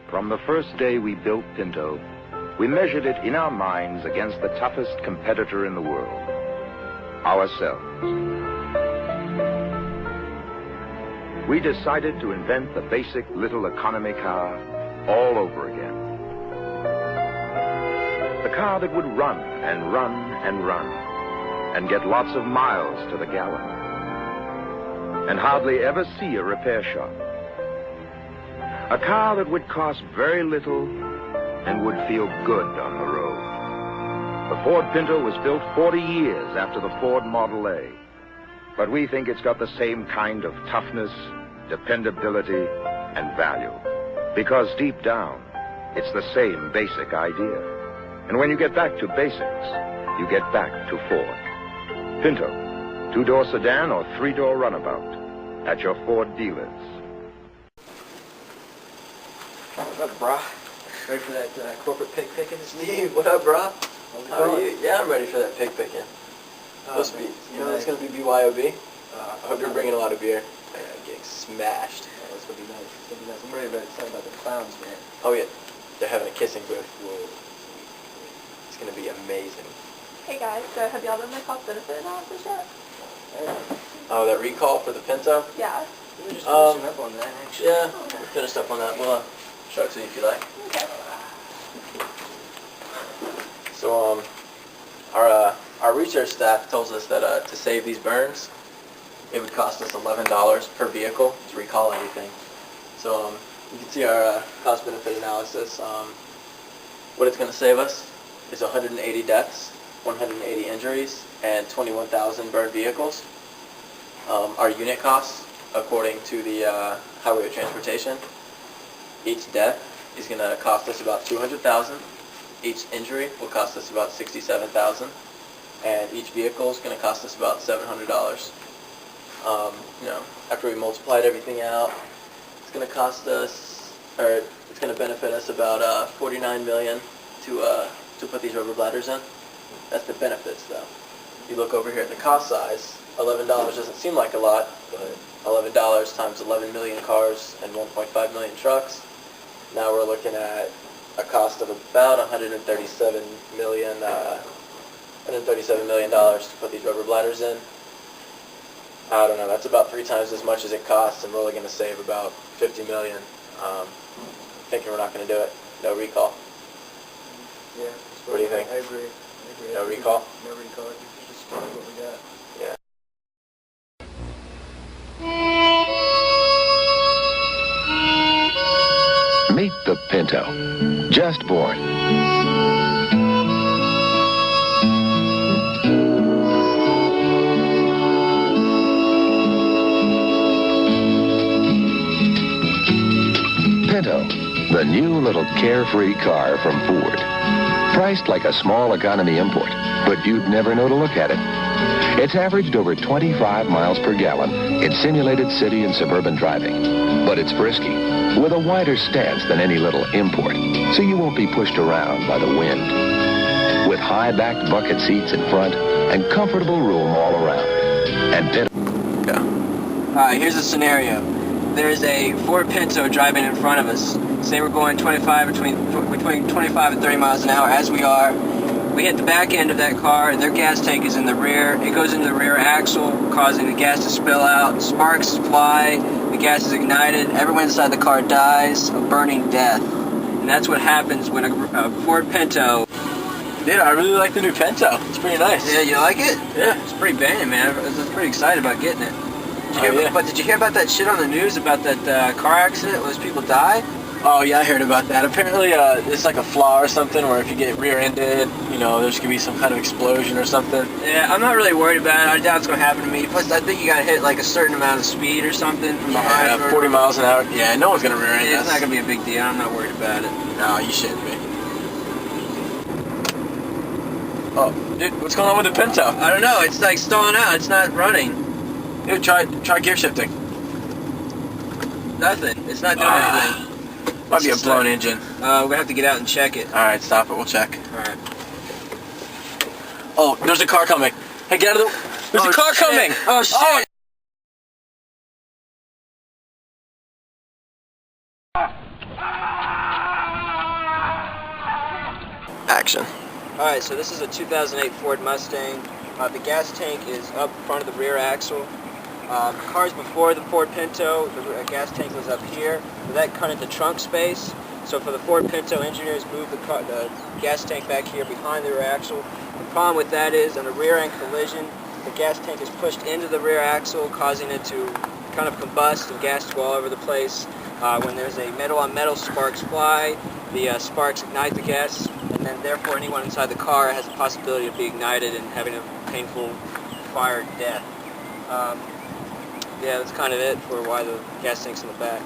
From the first day we built Pinto, we measured it in our minds against the toughest competitor in the world, ourselves. We decided to invent the basic little economy car all over again. The car that would run and run and run and get lots of miles to the gallon and hardly ever see a repair shop. A car that would cost very little and would feel good on the road. The Ford Pinto was built 40 years after the Ford Model A, but we think it's got the same kind of toughness, dependability, and value, because deep down, it's the same basic idea. And when you get back to basics, you get back to Ford. Pinto, 2-door sedan or 3-door runabout at your Ford dealers. What up, brah? Ready for that corporate pig picking, Steve? What up, brah? How are you? Yeah, I'm ready for that pig picking. Supposed to be, you know, it's gonna be BYOB. I hope you're bringing a lot of beer. Getting smashed. Oh, it's gonna be nice. It's gonna be nice. I'm ready to tell you about the clowns, man. Oh yeah, they're having a kissing booth. Whoa. It's gonna be amazing. Hey guys, so have y'all done my cost benefit analysis yet? Oh, that recall for the Pinto? Yeah. We were just finishing up on that, actually. Yeah, we finished up on that. We'll show it to you if you like. Okay. So, our research staff tells us that to save these burns, it would cost us $11 per vehicle to recall everything. So, you can see our cost-benefit analysis. What it's going to save us is 180 deaths, 180 injuries, and 21,000 burned vehicles. Our unit costs, according to the Highway of Transportation, each death is going to cost us about $200,000. Each injury will cost us about $67,000, and each vehicle is going to cost us about $700. You know, after we multiplied everything out, it's going to cost us, or it's going to benefit us about $49 million to put these rubber bladders in. That's the benefits, though. You look over here at the cost size. $11 doesn't seem like a lot, but $11 times 11 million cars and 1.5 million trucks. Now we're looking at a cost of about $137 million to put these rubber bladders in. I don't know, that's about 3 times as much as it costs, and we're only going to save about $50 million. Thinking we're not going to do it. No recall. Yeah. What do you think? I agree. No recall? No recall. Just what we got. Yeah. Meet the Pinto, just born. Pinto, the new little carefree car from Ford. Priced like a small economy import, but you'd never know to look at it. It's averaged over 25 miles per gallon in simulated city and suburban driving. But it's frisky, with a wider stance than any little import, so you won't be pushed around by the wind. With high-backed bucket seats in front and comfortable room all around. And Pinto... Yeah. Alright, here's a scenario. There's a Ford Pinto driving in front of us. Say we're going between 25 and 30 miles an hour, as we are. We hit the back end of that car, their gas tank is in the rear. It goes into the rear axle, causing the gas to spill out. Sparks fly, the gas is ignited, everyone inside the car dies a burning death. And that's what happens when a Ford Pinto... Dude, I really like the new Pinto. It's pretty nice. Yeah, you like it? Yeah. It's pretty banging, man. I was pretty excited about getting it. Yeah. But did you hear about that shit on the news about that car accident where those people died? Oh yeah, I heard about that. Apparently it's like a flaw or something where if you get rear-ended, you know, there's going to be some kind of explosion or something. Yeah, I'm not really worried about it. I doubt it's going to happen to me. Plus, I think you got to hit like a certain amount of speed or something from behind. Yeah, 40 miles an hour. Yeah, no one's going to rear-end us. It's not going to be a big deal. I'm not worried about it. No, you shouldn't be. Oh, dude, what's going on with the Pinto? I don't know. It's like stalling out. It's not running. Dude, try gear shifting. Nothing. It's not doing anything. Might be a blown engine. We're going to have to get out and check it. Alright, stop it. We'll check. Alright. Oh, there's a car coming. Hey, get out of the... There's a car coming! Oh, shit! Oh. section. Alright, so this is a 2008 Ford Mustang. The gas tank is up front of the rear axle. Cars before the Ford Pinto, the gas tank was up here. But that cut into trunk space. So for the Ford Pinto, engineers moved the gas tank back here behind the rear axle. The problem with that is, on a rear-end collision, the gas tank is pushed into the rear axle, causing it to kind of combust and gas to go all over the place. When there's a metal-on-metal, sparks fly, the sparks ignite the gas, and then therefore anyone inside the car has the possibility of being ignited and having a painful fire death. Yeah, that's kind of it for why the gas tank's in the back.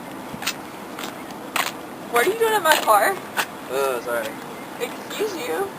What are you doing in my car? Oh, sorry. Excuse you.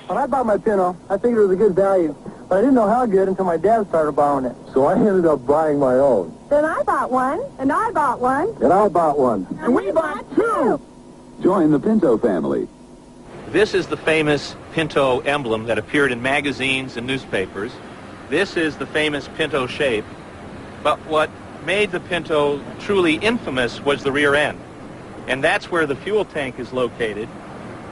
When I bought my Pinto, I figured it was a good value, but I didn't know how good until my dad started borrowing it. So I ended up buying my own. Then I bought one, and I bought one. And I bought one. And we bought two. Join the Pinto family. This is the famous Pinto emblem that appeared in magazines and newspapers. This is the famous Pinto shape. But what made the Pinto truly infamous was the rear end. And that's where the fuel tank is located.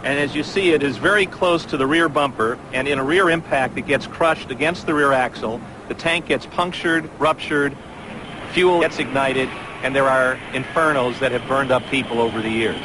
And as you see, it is very close to the rear bumper, and in a rear impact, it gets crushed against the rear axle. The tank gets punctured, ruptured, fuel gets ignited, and there are infernos that have burned up people over the years.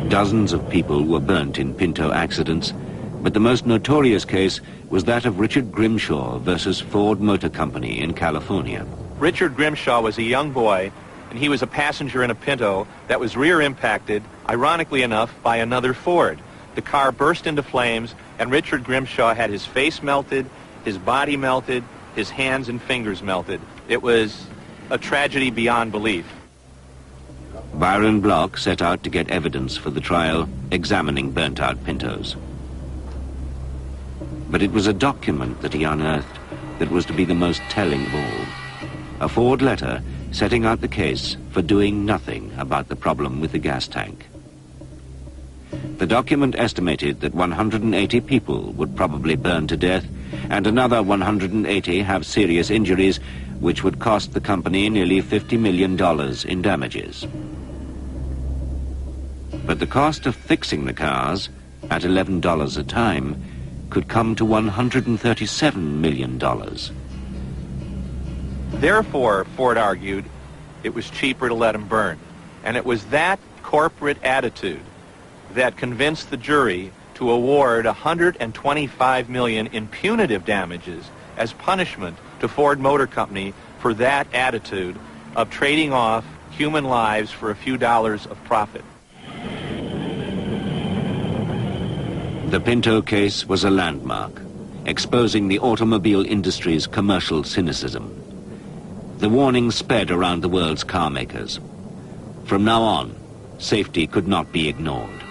Dozens of people were burnt in Pinto accidents, but the most notorious case was that of Richard Grimshaw versus Ford Motor Company in California. Richard Grimshaw was a young boy, and he was a passenger in a Pinto that was rear impacted, ironically enough, by another Ford. The car burst into flames, and Richard Grimshaw had his face melted, his body melted, his hands and fingers melted. It was a tragedy beyond belief. Byron Block set out to get evidence for the trial, examining burnt-out Pintos. But it was a document that he unearthed that was to be the most telling of all. A Ford letter setting out the case for doing nothing about the problem with the gas tank. The document estimated that 180 people would probably burn to death, and another 180 have serious injuries, which would cost the company nearly $50 million in damages. But the cost of fixing the cars, at $11 a time, could come to $137 million. Therefore, Ford argued, it was cheaper to let them burn. And it was that corporate attitude that convinced the jury to award $125 million in punitive damages as punishment to Ford Motor Company for that attitude of trading off human lives for a few dollars of profit. The Pinto case was a landmark, exposing the automobile industry's commercial cynicism. The warning sped around the world's car makers. From now on, safety could not be ignored.